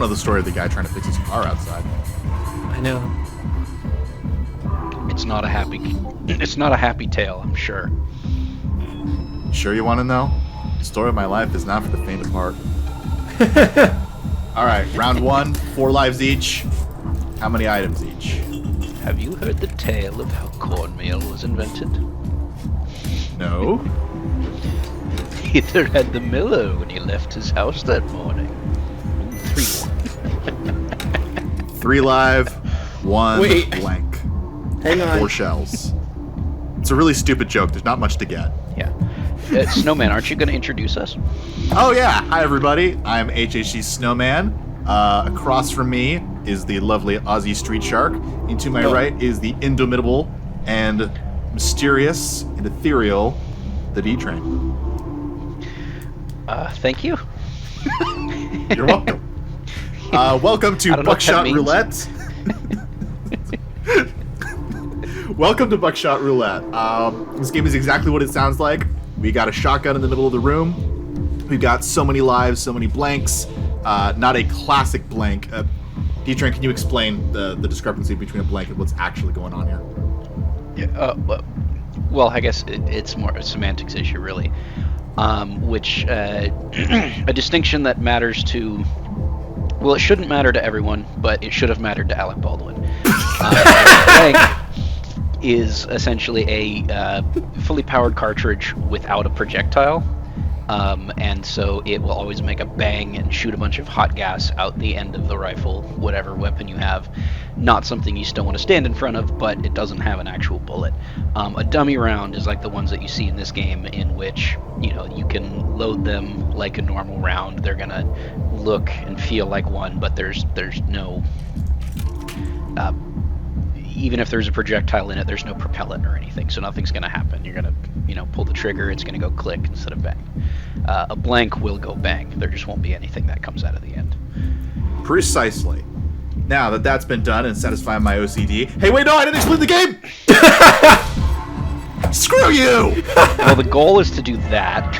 don't know the story of the guy trying to fix his car outside. I know. It's not a happy tale, I'm sure. Sure you want to know? The story of my life is not for the faint of heart. All right, round 1, 4 lives each. How many items each? Have you heard the tale of how cornmeal was invented? No. Neither had the miller when he left his house that morning. 3 3 live, 1 Wait. blank. Hang on. 4 shells. It's a really stupid joke. There's not much to get. Yeah. Snowman, aren't you going to introduce us? Oh yeah, hi everybody. I'm HHC Snowman. Across from me is the lovely AussieStreekShark. And to my right is the indomitable and mysterious and ethereal TheDTrain. Thank you. You're welcome. Welcome to Buckshot Roulette. Welcome to Buckshot Roulette. This game is exactly what it sounds like. We got a shotgun in the middle of the room. We've got so many lives, so many blanks. Not a classic blank. D-Train, can you explain the discrepancy between a blank and what's actually going on here? Yeah, well, I guess it's more a semantics issue, really. Which, a distinction that matters to... Well, it shouldn't matter to everyone, but it should have mattered to Alec Baldwin. Blank is essentially a fully powered cartridge without a projectile. And so it will always make a bang and shoot a bunch of hot gas out the end of the rifle, whatever weapon you have. Not something you still want to stand in front of, but it doesn't have an actual bullet. A dummy round is like the ones that you see in this game, in which, you know, you can load them like a normal round. They're gonna look and feel like one, but there's no... even if there's a projectile in it, there's no propellant or anything, so nothing's going to happen. You're going to, you know, pull the trigger, it's going to go click instead of bang. A blank will go bang. There just won't be anything that comes out of the end. Precisely. Now that that's been done and satisfying my OCD... Hey, wait, no, I didn't explain the game! Screw you! Well, the goal is to do that.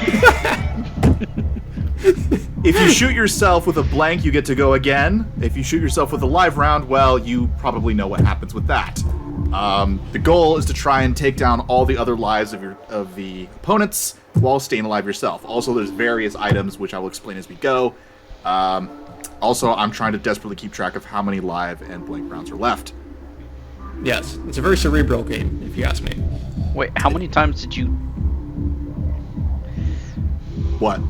If you shoot yourself with a blank, you get to go again. If you shoot yourself with a live round, well, you probably know what happens with that. The goal is to try and take down all the other lives of the opponents while staying alive yourself. Also, there's various items, which I will explain as we go. Also, I'm trying to desperately keep track of how many live and blank rounds are left. Yes, it's a very cerebral game, if you ask me. Wait, how many times did you... What?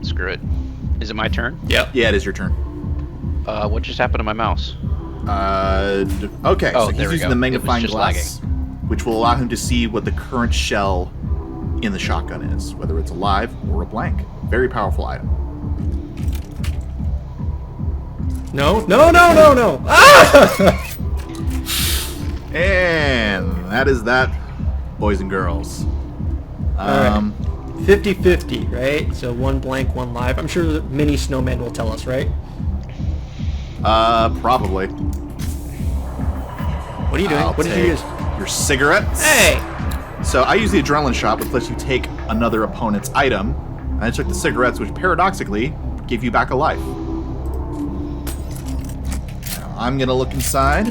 Screw it. Is it my turn? Yep. Yeah, it is your turn. What just happened to my mouse? Okay, Oh, so there he's we using go. the It magnifying was just glass, which will allow him to see what the current shell in the shotgun is, whether it's a live or a blank. Very powerful item. No. Ah! And that is that, boys and girls. Alright. 50-50, right? So 1 blank, 1 live. I'm sure the mini snowman will tell us, right? Probably. What are you doing? I'll What did you take use? Your cigarettes. Hey! So I use the adrenaline shot, which lets you take another opponent's item. And I took the cigarettes, which paradoxically give you back a life. Now I'm gonna look inside.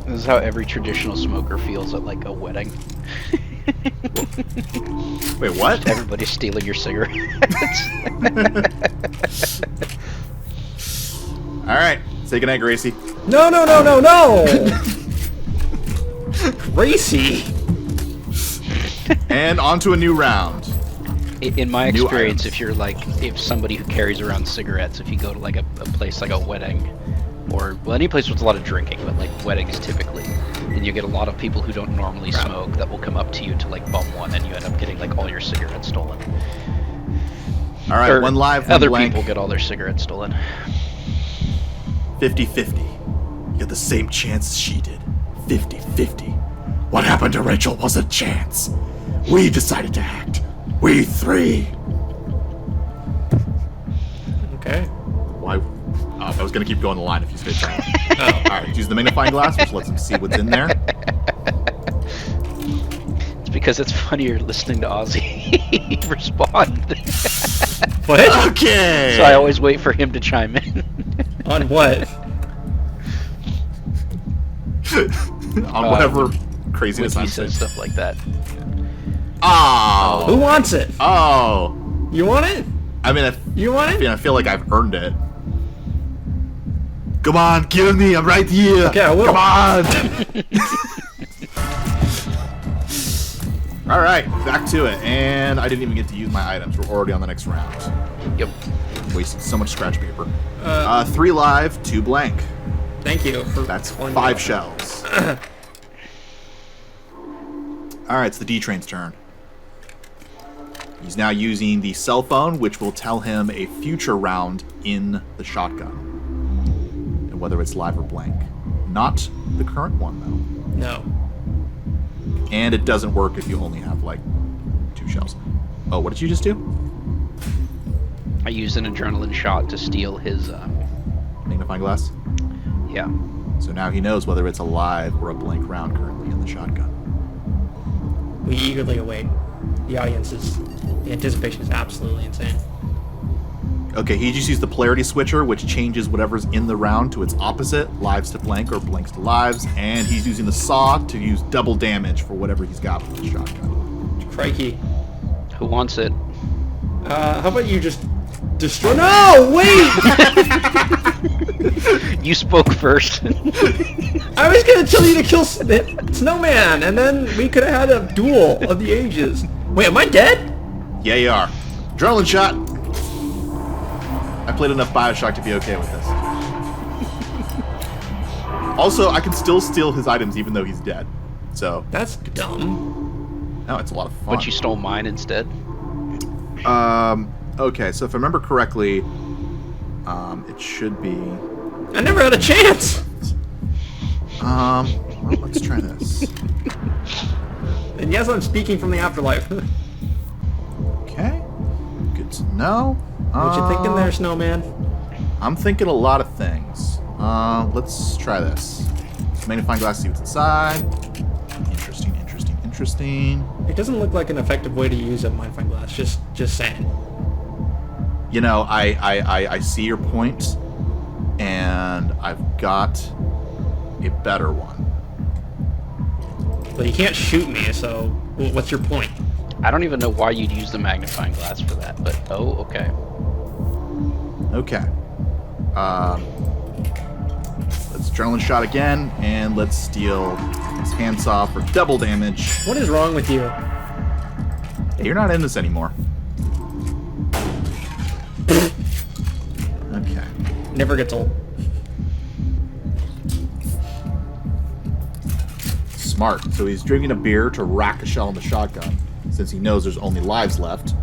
This is how every traditional smoker feels at, like, a wedding. Wait, what? Everybody's stealing your cigarettes. All right, say goodnight, Gracie. No! Gracie! And on to a new round. In my New experience, items. if you're like, if somebody who carries around cigarettes, if you go to like a place like a wedding, or, well, any place with a lot of drinking, but like weddings typically, and you get a lot of people who don't normally smoke that will come up to you to like bum one, and you end up getting like all your cigarettes stolen. All right, Or one live, one other blank. people get all their cigarettes stolen. 50-50. You get the same chance as she did. 50-50. What happened to Rachel was a chance. We decided to act. We 3. Okay. Why? I was going to keep going the line if you stayed silent. All right, use the magnifying glass, which lets him see what's in there. It's because it's funnier listening to Ozzy respond. What? Okay. So I always wait for him to chime in. On what? On whatever craziness When I'm he saying. says stuff like that. Oh. Who wants it? Oh. You want it? I mean, You want it? I feel like I've earned it. Come on, kill me. I'm right here. Okay, I will. Come on. All right, back to it. And I didn't even get to use my items. We're already on the next round. Yep. Wasted so much scratch paper. 3 live, 2 blank. Thank you. That's pointing 5 out. shells. All right, it's the D-Train's turn. He's now using the cell phone, which will tell him a future round in the shotgun. And whether it's live or blank. Not the current one, though. No. And it doesn't work if you only have, like, 2 shells. Oh, what did you just do? I used an adrenaline shot to steal his, Magnifying glass? yeah. So now he knows whether it's a live or a blank round currently in the shotgun. We eagerly await. The anticipation is absolutely insane. Okay, he just used the polarity switcher, which changes whatever's in the round to its opposite, lives to blank or blanks to lives, and he's using the saw to use double damage for whatever he's got with the shotgun. Crikey. Who wants it? How about you just destroy? No, wait! You spoke first. I was gonna tell you to kill Snowman, and then we could have had a duel of the ages. Wait, am I dead? Yeah, you are. Adrenaline shot! I played enough Bioshock to be okay with this. Also, I can still steal his items even though he's dead. So, That's dumb. no, it's a lot of fun. But you stole mine instead. Okay, so if I remember correctly, it should be... I never had a chance! well, let's try this. And yes, I'm speaking from the afterlife. Okay, good to know. What you thinking there, Snowman? I'm thinking a lot of things. Let's try this. Magnifying glass, see what's inside. Interesting, interesting, interesting. It doesn't look like an effective way to use a magnifying glass. Just saying. You know, I see your point, and I've got a better one. But you can't shoot me, so what's your point? I don't even know why you'd use the magnifying glass for that, but oh, okay. Okay. Let's adrenaline shot again, and let's steal his handsaw for double damage. What is wrong with you? Hey, you're not in this anymore. Okay. Never gets old. Smart. So he's drinking a beer to rack a shell in the shotgun, since he knows there's only lives left.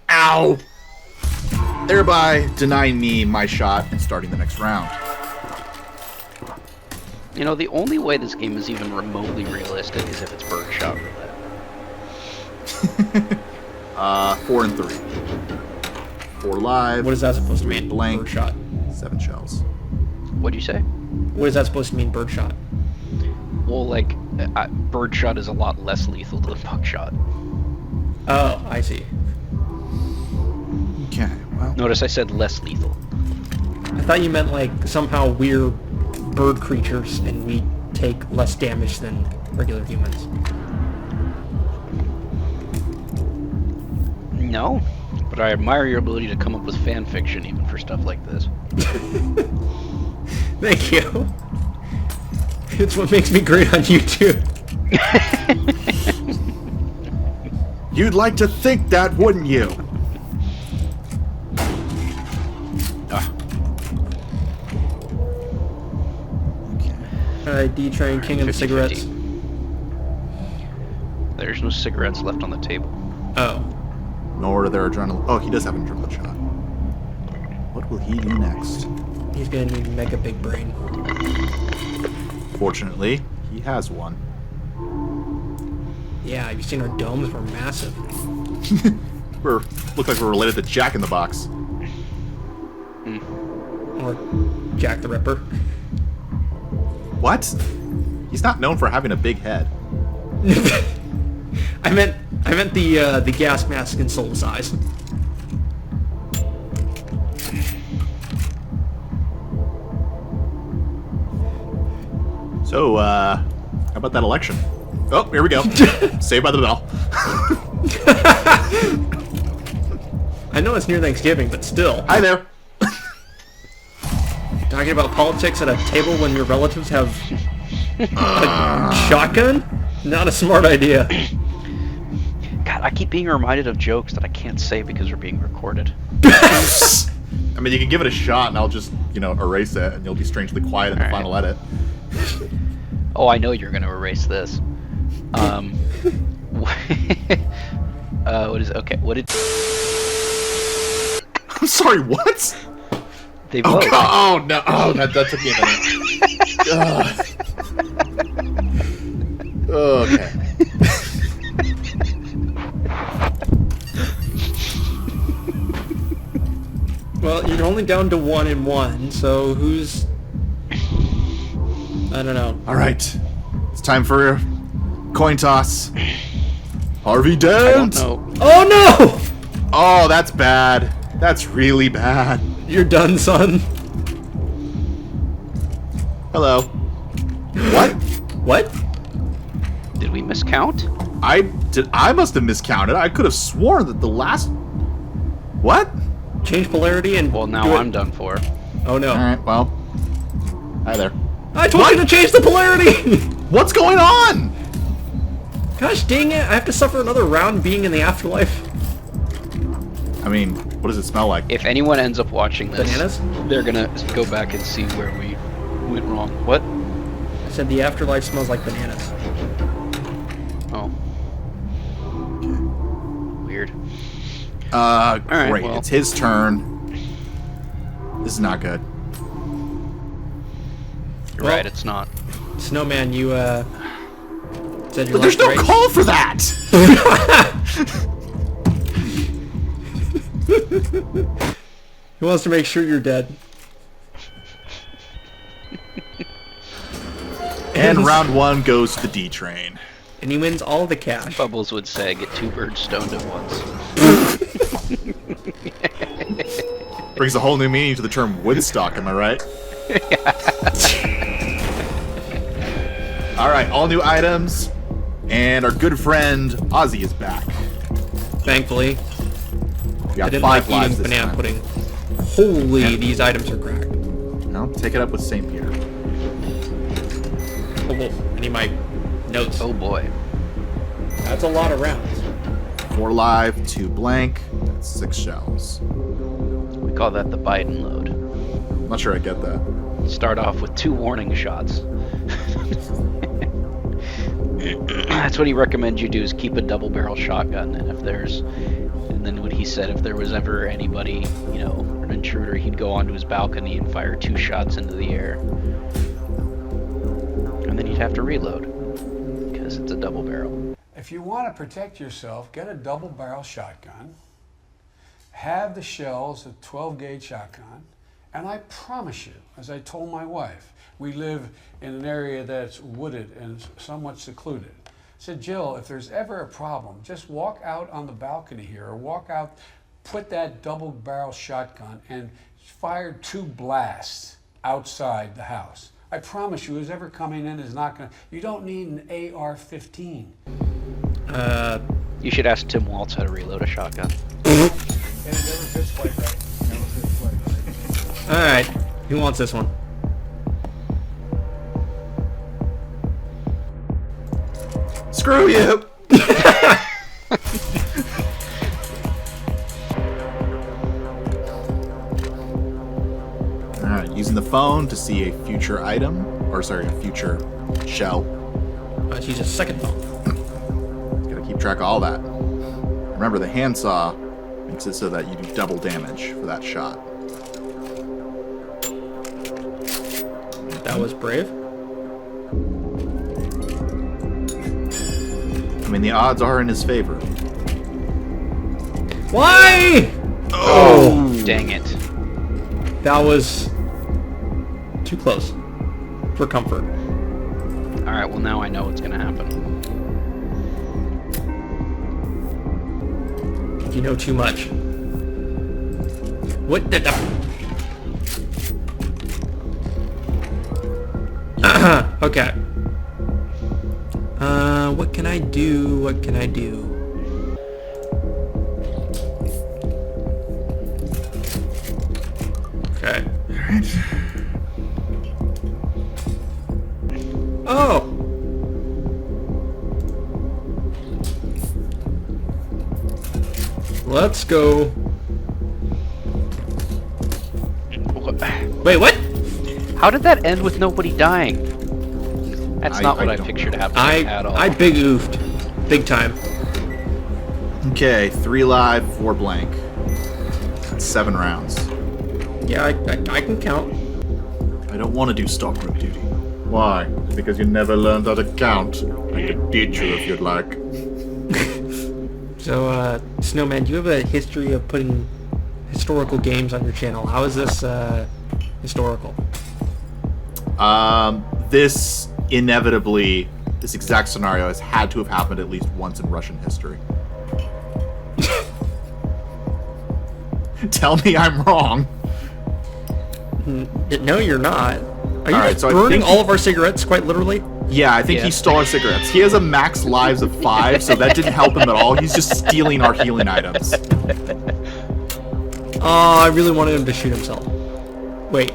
Ow! Thereby denying me my shot and starting the next round. You know, the only way this game is even remotely realistic is if it's Buckshot Roulette. 4 and 3. 4 live. What is that supposed to 3 mean? blank. Birdshot. 7 shells. What'd you say? What is that supposed to mean, birdshot? Well, like, birdshot is a lot less lethal than buckshot. Oh, I see. Okay, well. Notice I said less lethal. I thought you meant like somehow we're bird creatures and we take less damage than regular humans. No, but I admire your ability to come up with fan fiction even for stuff like this. Thank you. It's what makes me great on YouTube. You'd like to think that, wouldn't you? Alright, D-Train, king of the 50-50. cigarettes. There's no cigarettes left on the table. Oh. Nor are there adrenaline. Oh, he does have an adrenaline shot. What will he do next? He's gonna need mega big brain. Fortunately, he has one. Yeah, have you seen our domes? We're massive. Look like we're related to Jack in the Box. Or Jack the Ripper. What? He's not known for having a big head. I meant the gas mask and soul size. So, how about that election? Oh, here we go. Saved by the bell. I know it's near Thanksgiving, but still. Hi there. Talking about politics at a table when your relatives have a shotgun? Not a smart idea. God, I keep being reminded of jokes that I can't say because we're being recorded. I mean, you can give it a shot, and I'll just, erase it, and you'll be strangely quiet in the final edit. Oh, I know you're going to erase this. What is... Okay, what did... I'm sorry, what? They vote. Oh, no. Oh, that took me a minute. Okay. Well, you're only down to 1 and 1, so who's... I don't know. All right. It's time for coin toss. Harvey I Dent. don't know. Oh no! Oh, that's bad. That's really bad. You're done, son. Hello. What? What? Did we miscount? I must have miscounted. I could have sworn that the last... What? Change polarity and... Well, now do it. I'm done for. Oh no. Alright, well. Hi there. I told you to change the polarity! What's going on? Gosh dang it, I have to suffer another round being in the afterlife. I mean, what does it smell like? If anyone ends up watching this, Bananas? they're gonna go back and see where we went wrong. What? I said the afterlife smells like bananas. Oh. Weird. Great. well. It's his turn. This is not good. You're Well- right, it's not. Snowman, you, said your But there's last no race. call for that! He wants to make sure you're dead. And round 1 goes to the D-Train. And he wins all the cash. Bubbles would say, get 2 birds stoned at once. Brings a whole new meaning to the term Woodstock, am I right? Alright, all new items. And our good friend, Aussie, is back. Thankfully. We I got didn't 5 like lives eating this banana time. pudding. Holy, these items are cracked. No, take it up with St. Peter. Oh, whoa. I need my notes. Oh boy. That's a lot of rounds. 4 live, 2 blank, that's 6 shells. We call that the Biden load. I'm not sure I get that. Start off with 2 warning shots. That's what he recommends you do, is keep a double barrel shotgun, and then what he said, if there was ever anybody, an intruder, he'd go onto his balcony and fire 2 shots into the air. And then he'd have to reload, because it's a double barrel. If you want to protect yourself, get a double barrel shotgun, have the shells, a 12 gauge shotgun, and I promise you, as I told my wife, we live in an area that's wooded and somewhat secluded. I said, Jill, if there's ever a problem, just walk out on the balcony here, or walk out, put that double barrel shotgun and fire 2 blasts outside the house. I promise you, who's ever coming in is not going to, you don't need an AR-15. You should ask Tim Waltz how to reload a shotgun. And it never fits quite right. Never fits quite right. Alright, who wants this one? Screw you! Alright, using the phone to see a future item, or sorry, a future shell. Let's use a second phone. Gotta keep track of all that. Remember, the handsaw makes it so that you do double damage for that shot. That was brave. I mean, the odds are in his favor. Why? Oh! Dang it. That was too close for comfort. Alright, well now I know what's gonna happen. You know too much. What the... Okay. What can I do? What can I do? Okay. Alright. Oh! Let's go. Wait, what? How did that end with nobody dying? That's not what I don't pictured know. happening at all. I big oofed. Big time. Okay, 3 live, 4 blank. That's 7 rounds. Yeah, I can count. I don't want to do stockroom duty. Why? Because you never learned how to count. I could teach you if you'd like. So, Snowman, do you have a history of putting historical games on your channel? How is this, historical? This inevitably, this exact scenario has had to have happened at least once in Russian history. Tell me I'm wrong. No, you're not. Are you Alright, so I burning think all of our cigarettes, quite literally? Yeah, I think Yeah. he stole our cigarettes. He has a max lives of 5, so that didn't help him at all. He's just stealing our healing items. Oh, I really wanted him to shoot himself. Wait.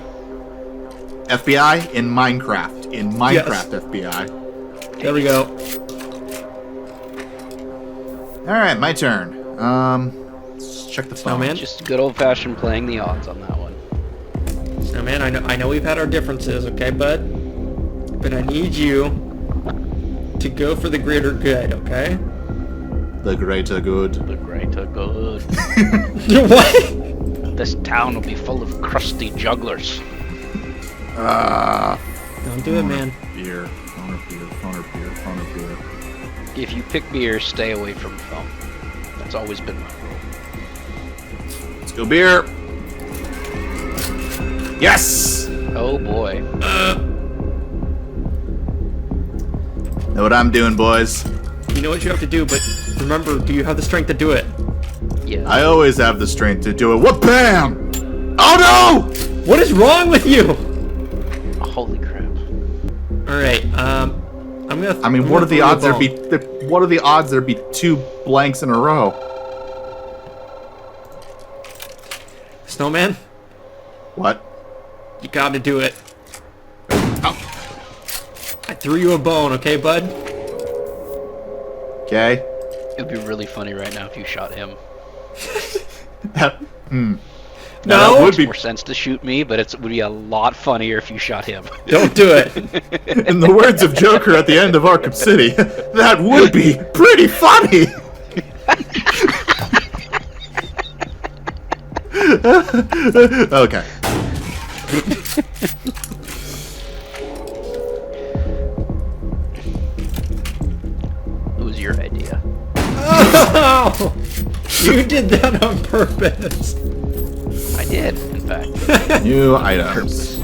FBI in Minecraft. In Minecraft, Yes. FBI. There we go. Alright, my turn. Let's check the phone. Snowman? Just good old-fashioned playing the odds on that one. Snowman, I know we've had our differences, okay, bud? But I need you to go for the greater good, okay? The greater good. The greater good. What? This town will be full of crusty jugglers. Don't do it, man. Beer. Phone or beer. Phone or beer. Phone or beer. If you pick beer, stay away from phone. That's always been my rule. Let's go beer. Yes! Oh boy. Know what I'm doing, boys. You know what you have to do, but remember, do you have the strength to do it? Yeah. I always have the strength to do it. What bam? Oh no! What is wrong with you? Holy crap. Alright, I'm gonna... I mean, what are the odds there'd be? What are the odds there'd be 2 blanks in a row? Snowman, What? you gotta do it. Oh. I threw you a bone, okay, bud? Okay. It would be really funny right now if you shot him. That No! would be. More sense to shoot me, but it would be a lot funnier if you shot him. Don't do it. In the words of Joker at the end of Arkham City, that would be pretty funny. Okay. It was your idea. Oh! You did that on purpose. I did, in fact. New items.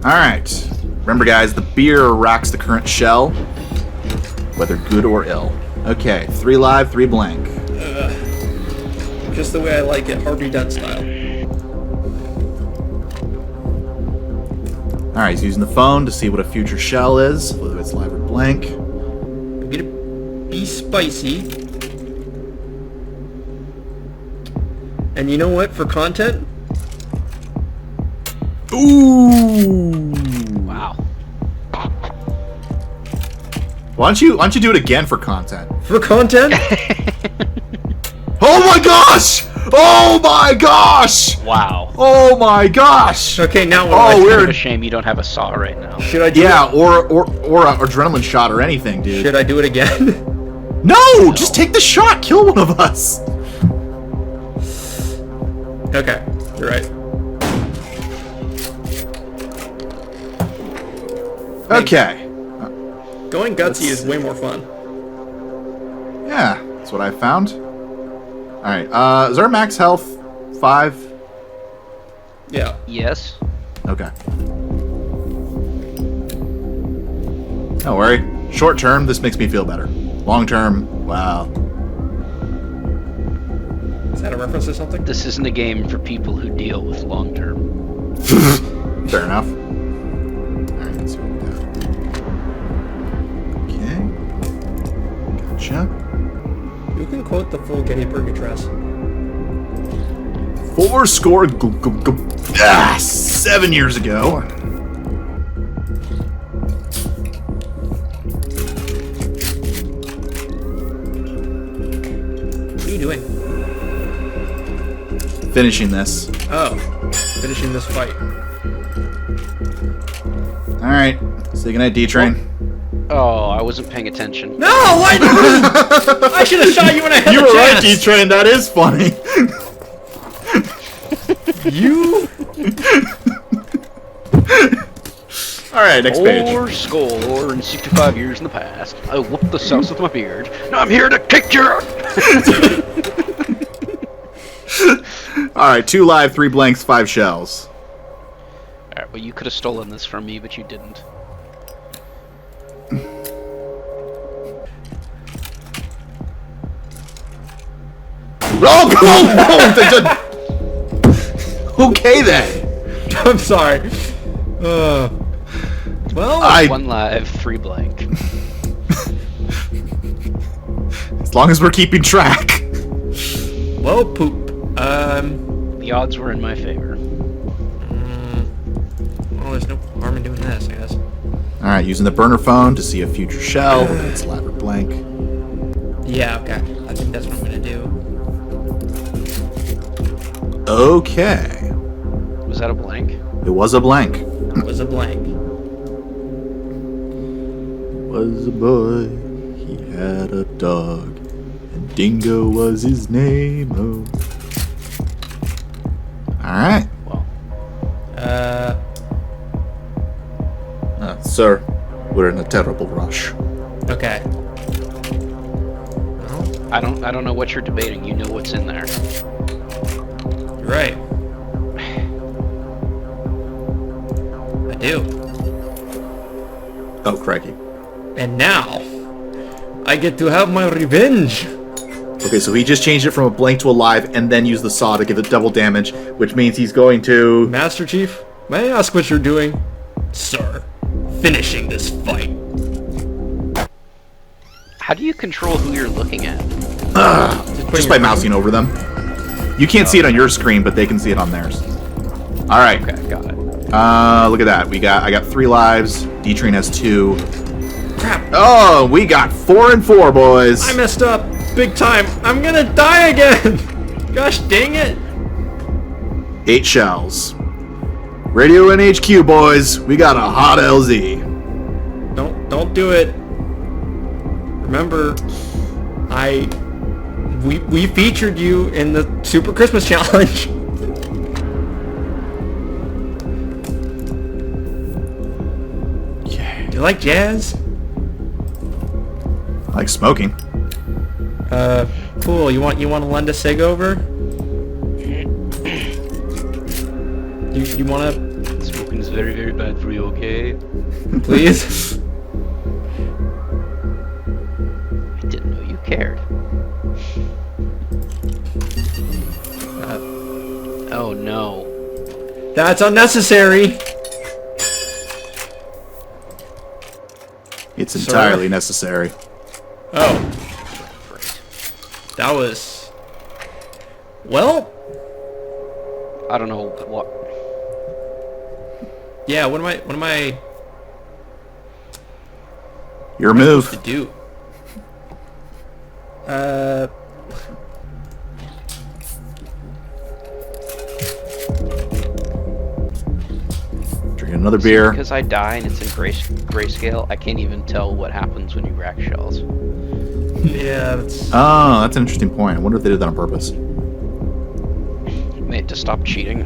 Alright. Remember, guys, the beer racks the current shell, whether good or ill. Okay, 3 live, 3 blank. Just the way I like it, Harvey Dent style. Alright, he's using the phone to see what a future shell is, whether it's live or blank. I'm gonna be spicy. And you know what, for content? Ooh! Wow. Why don't you do it again for content? For content? Oh my gosh! Oh my gosh! Wow. Oh my gosh! Okay, now what Oh, do I we're- What a shame you don't have a saw right now. Should I do Yeah, or an adrenaline shot or anything, it? dude. Should I do it again? No! Just take the shot! Kill one of us! Okay, you're right. Okay. Going gutsy is way more fun. Yeah, that's what I found. Alright, is our max health 5? Yeah. Yes. Okay. Don't worry. Short term, this makes me feel better. Long term, well... Is that a reference to something? This isn't a game for people who deal with long term. Fair enough. Alright, let's see what we got. Gotcha. You can quote the full Gettysburg Address. 7 years ago. What are you doing? Finishing this. Oh, finishing this fight. Alright. Say goodnight, D-Train. Oh, I wasn't paying attention. No, why? I should have shot you when I had You the were chance. right, D-Train. That is funny. You. Alright, next page. Score in 65 years in the past. I whooped the sauce with my beard. Now I'm here to kick your... Alright, 2 live, 3 blanks, 5 shells. Alright, well you could have stolen this from me, but you didn't. Oh, okay then. I'm sorry. Well, One live, 3 blank. As long as we're keeping track. well, poop. The odds were in my favor. Well, there's no harm in doing this, I guess. Alright, using the burner phone to see a future shell. It's live or blank. Yeah, okay. I think that's what I'm gonna do. Okay. Was that a blank? It was a blank. It was a blank. Was a boy, he had a dog, and Dingo was his name. Oh. Alright. Well, Sir, we're in a terrible rush. Okay. Well, I don't know what you're debating. You know what's in there. you're right. I do. Oh, crikey. And now, I get to have my revenge. Okay, so he just changed it from a blank to a live and then used the saw to give it double damage, which means he's going to... Master Chief, may I ask what you're doing? Sir, finishing this fight. How do you control who you're looking at? Just by mousing over them. You can't see it on your screen, but they can see it on theirs. Alright. Okay, got it. Look at that. I got 3 lives. D-Train has 2. Crap, Oh, we got 4 and 4, boys. I messed up. Big time. I'm gonna die again. Gosh dang it. 8 shells. Radio NHQ, boys. We got a hot LZ. Don't do it. Remember, we featured you in the Super Christmas Challenge. Yeah. You like jazz? Like smoking. Cool. You want to lend a cig over? You want to, Smoking is very, very bad for you, okay? please? I didn't know you cared. Oh no. That's unnecessary. It's Sir? entirely necessary. Oh, Great. that was. Well, I don't know what. yeah. What am I Your to move. do? Drink another beer. Because I die and it's in grayscale, I can't even tell what happens when you rack shells. Yeah, that's. Oh, that's an interesting point. I wonder if they did that on purpose. Mate, to stop cheating.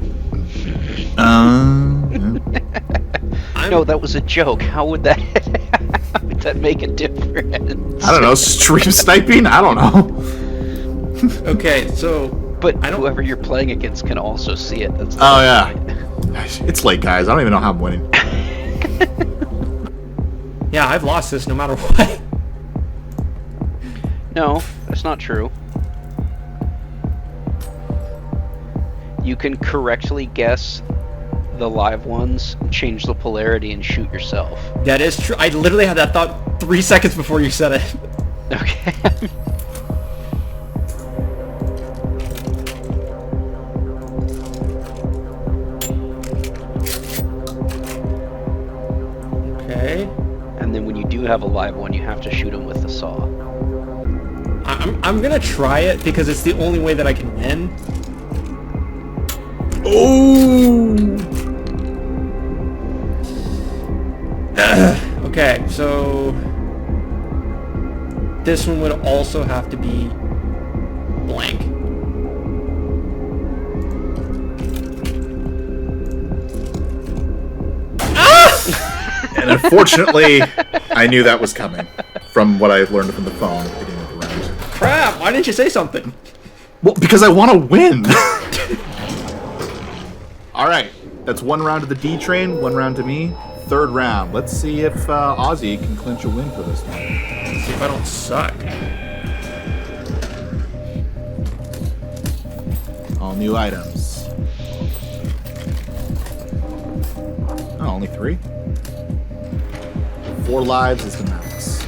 No, that was a joke. How would that make a difference? I don't know. Stream sniping? I don't know. Okay, so But I don't- whoever you're playing against can also see it. That's the Oh, whole yeah. point. It's late, guys. I don't even know how I'm winning. yeah, I've lost this no matter what. No, that's not true. You can correctly guess the live ones, change the polarity, and shoot yourself. That is true. I literally had that thought 3 seconds before you said it. Okay. Okay. And then when you do have a live one, you have to shoot him with the saw. I'm gonna try it because it's the only way that I can win. Oh! Okay, so this one would also have to be blank. And unfortunately, I knew that was coming from what I learned from the phone at the beginning of the round. Crap! Why didn't you say something? Well, because I want to win. All right, that's one round to the D train, one round to me. Third round. Let's see if Aussie can clinch a win for this one. Let's see if I don't suck. All new items. Oh, only 3? 4 lives is the max.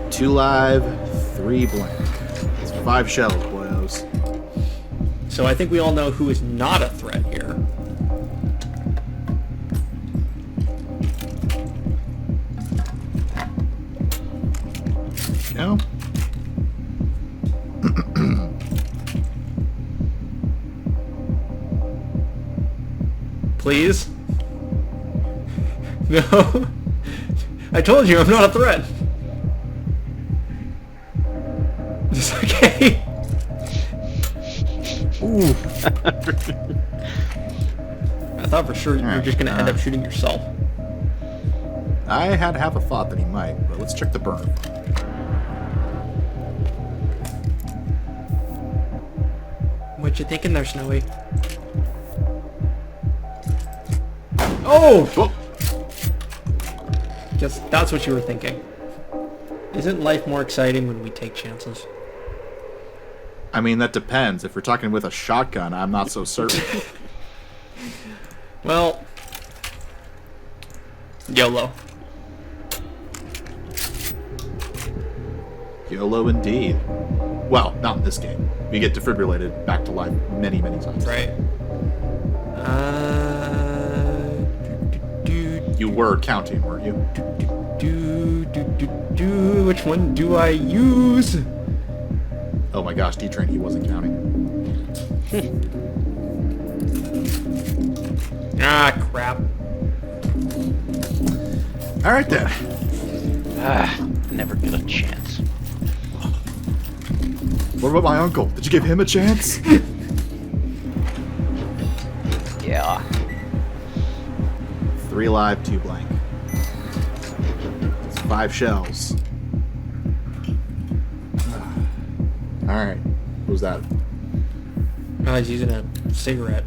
2 live, 3 blank. It's 5 shells, boyos. So I think we all know who is not a threat here. No? Please? No. I told you I'm not a threat. It's okay. Ooh. I thought for sure you were just gonna end up shooting yourself. I had half a thought that he might, but let's check the burn. What you thinking there, Snowy? Oh! Whoa. Guess that's what you were thinking. Isn't life more exciting when we take chances? I mean, that depends. If we're talking with a shotgun, I'm not so certain. Well, YOLO. YOLO indeed. Well, not in this game. We get defibrillated back to life many, many times. Right. You were counting, weren't you? Which one do I use? Oh my gosh, D-Train, he wasn't counting. Ah, crap. All right then. Never get a chance. What about my uncle? Did you give him a chance? Yeah. 3 live, 2 blank. It's 5 shells. All right. What was that? I was using a cigarette.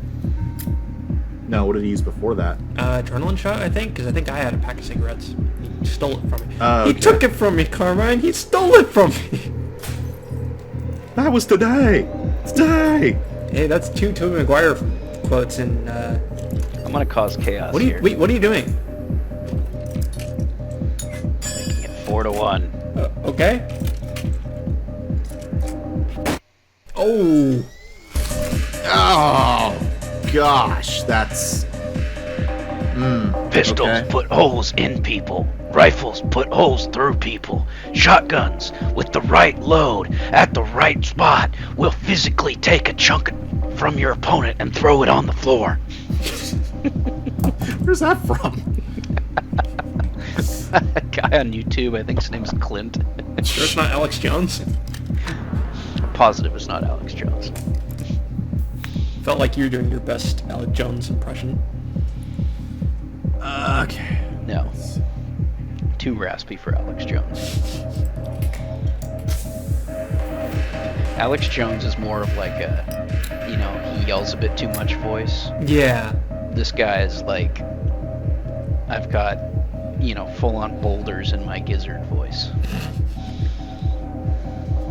No, what did he use before that? Adrenaline shot, I think, because I think I had a pack of cigarettes. He stole it from me. Oh, He okay. took it from me, Carmine. He stole it from me. That was today. Today. Hey, that's 2 Tobey Maguire quotes in. I'm gonna cause chaos What are you? here. Wait, what are you doing? Making it 4-1. Okay. Oh. Oh, gosh, that's. Pistols okay. put holes in people. Rifles put holes through people. Shotguns with the right load at the right spot will physically take a chunk from your opponent and throw it on the floor. Where's that from? A guy on YouTube, I think his name's Clint. Sure it's not Alex Jones? I'm positive it's not Alex Jones. Felt like you were doing your best Alex Jones impression. Okay. No. Too raspy for Alex Jones. Alex Jones is more of like a, he yells a bit too much voice. Yeah. This guy is like, I've got, full-on boulders in my gizzard voice.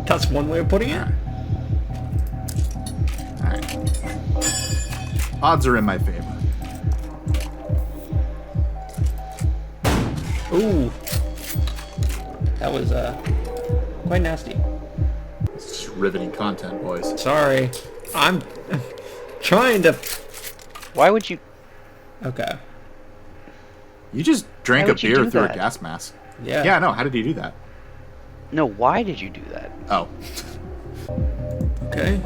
That's one way of putting it. All right. Odds are in my favor. Ooh. That was quite nasty. It's riveting content, boys. Sorry. I'm trying to... Why would you? Okay. You just drank Why a would you beer do through a that? gas mask. Yeah. Yeah, no, how did you do that? No, why did you do that? Oh. Okay.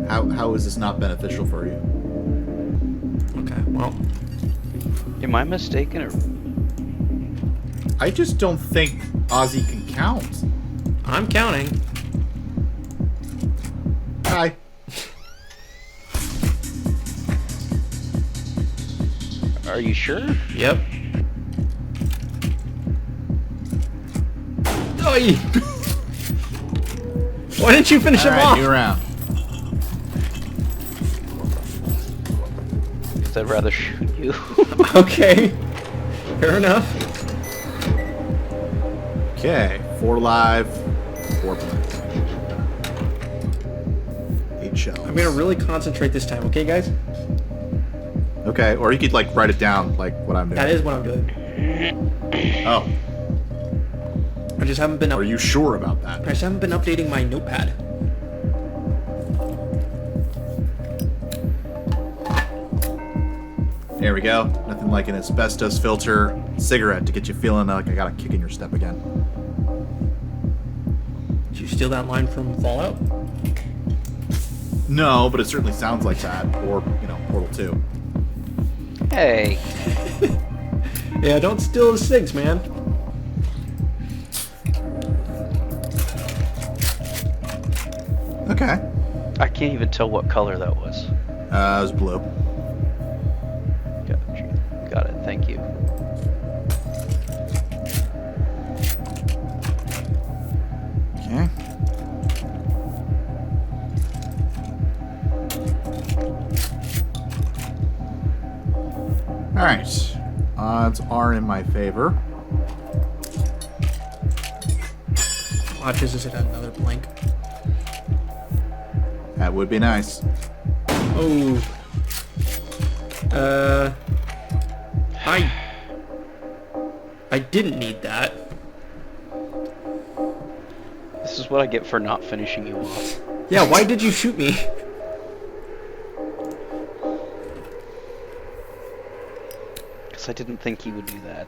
How is this not beneficial for you? Okay, well. Am I mistaken, or I just don't think Aussie can count. I'm counting. Hi. are you sure? Yep. Oi! Why didn't you finish him Alright, off? new round. Because I'd rather shoot you. Okay. Fair enough. Okay, 4 live, 4 blank. 8 shells. I'm gonna really concentrate this time, okay, guys? Okay, or you could like write it down, like what I'm doing. That is what I'm doing. Oh, I just haven't been are you sure about that? I just haven't been updating my notepad. There we go. Nothing like an asbestos filter cigarette to get you feeling like I got a kick in your step again. Did you steal that line from Fallout? No, but it certainly sounds like that. Or, you know, Portal 2. Hey, Yeah, don't steal the cigs, man. Okay. I can't even tell what color that was. It was blue. Got it. Thank you. Okay. Alright. Odds are in my favor. Watch, is it another blank? That would be nice. Oh. I didn't need that. This is what I get for not finishing you off. Yeah, why did you shoot me? Because I didn't think he would do that.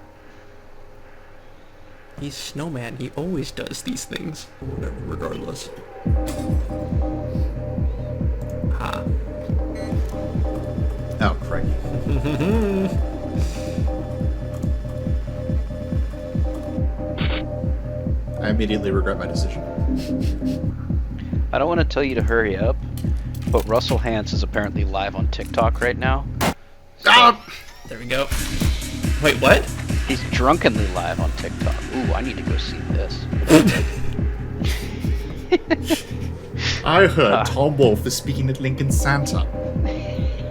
He's Snowman. He always does these things. Whatever, regardless. Ha. Oh, crikey. I immediately regret my decision. I don't want to tell you to hurry up, but Russell Hantz is apparently live on TikTok right now. So There we go. Wait, what? he's drunkenly live on TikTok. Ooh, I need to go see this. I heard Tom Wolfe is speaking at Lincoln Santa.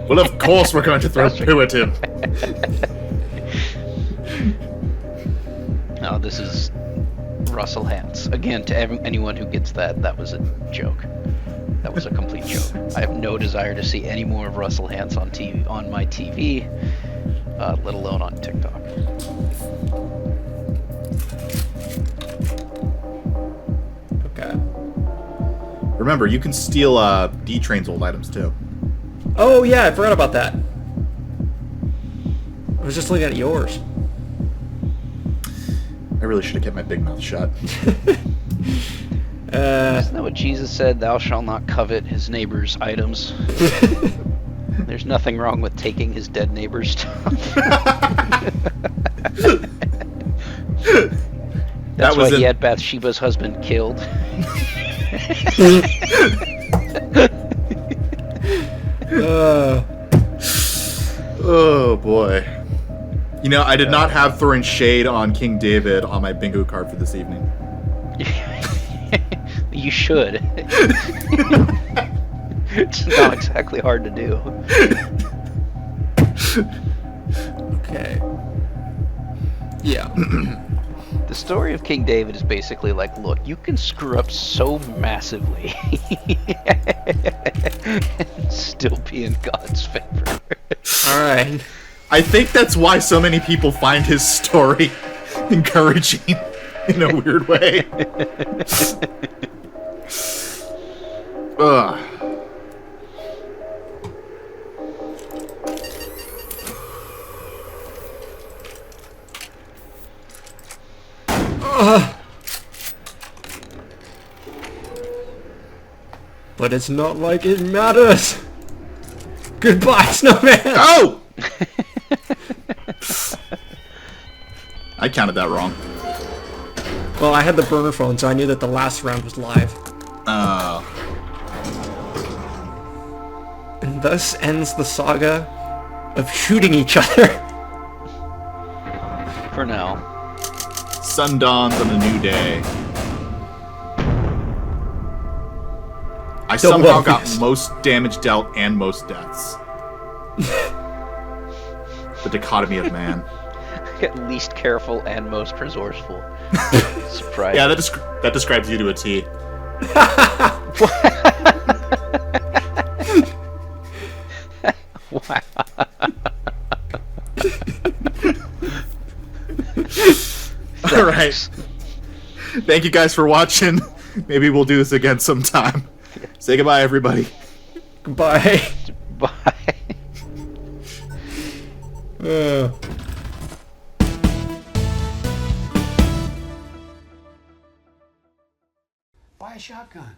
Well, of course we're going to throw poo at him. No, this is Russell Hantz. Again, to anyone who gets that, that was a joke. That was a complete joke. I have no desire to see any more of Russell Hantz on TV, on my TV, let alone on TikTok. Okay. Remember, you can steal D-Train's old items too. Oh, yeah, I forgot about that. I was just looking at yours. I really should have kept my big mouth shut. Isn't that what Jesus said? Thou shalt not covet his neighbor's items. There's nothing wrong with taking his dead neighbor's stuff. That's why he had Bathsheba's husband killed. Oh boy. You know, I did not have throwing shade on King David on my bingo card for this evening. You should. It's not exactly hard to do. Okay. Yeah. The story of King David is basically like, look, you can screw up so massively and still be in God's favor. Alright. I think that's why so many people find his story encouraging in a weird way. Ugh. But it's not like it matters. Goodbye, Snowman. Oh! I counted that wrong. Well, I had the burner phone, so I knew that the last round was live. And thus ends the saga of shooting each other. For now. Sun dawns on a new day. I somehow got most damage dealt and most deaths. The dichotomy of man. At least careful and most resourceful. Surprise. Yeah, that describes you to a T. Wow. All right. Thank you guys for watching. Maybe we'll do this again sometime. Say goodbye, everybody. Goodbye. Bye. Buy a shotgun.